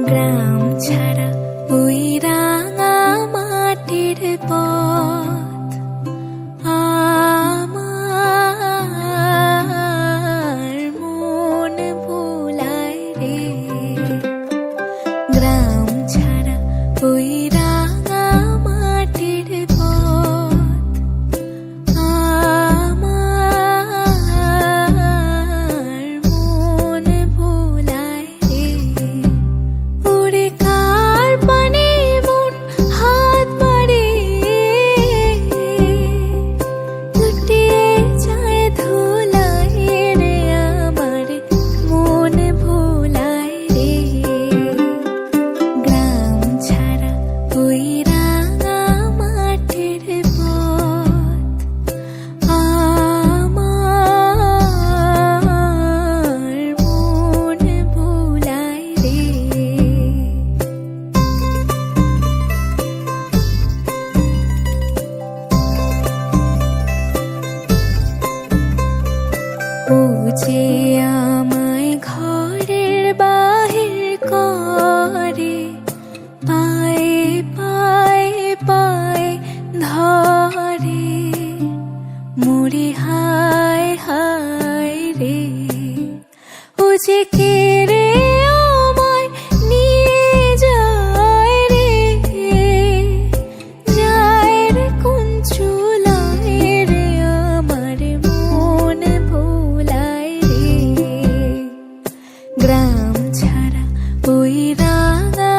গ্রাম ছাড়া ওই রাঙা মাটির পথ আমার মন ভোলায় রে। গ্রাম ছাড়া ওই রাঙা মাটির পথ আমার মন ভোলায় রে। ওরে কার পানে মন হাত বাড়িয়ে লুটিয়ে যায় ধুলায় রে, আমার মন ভোলায় রে। গ্রাম ছাড়া ওই রাঙা মাটির পথ আমার মন ভোলায় রে। ও যে আমায় ঘরের বাহির করে, পায়ে পায়ে পায়ে ধরে, মরি হায় হায় রে। ও যে কেড়ে আমায় নিয়ে যায় রে, যায় রে কোন চুলায় রে, আমার মন ভোলায় রে। গ্রাম ছাড়া ওই রাঙা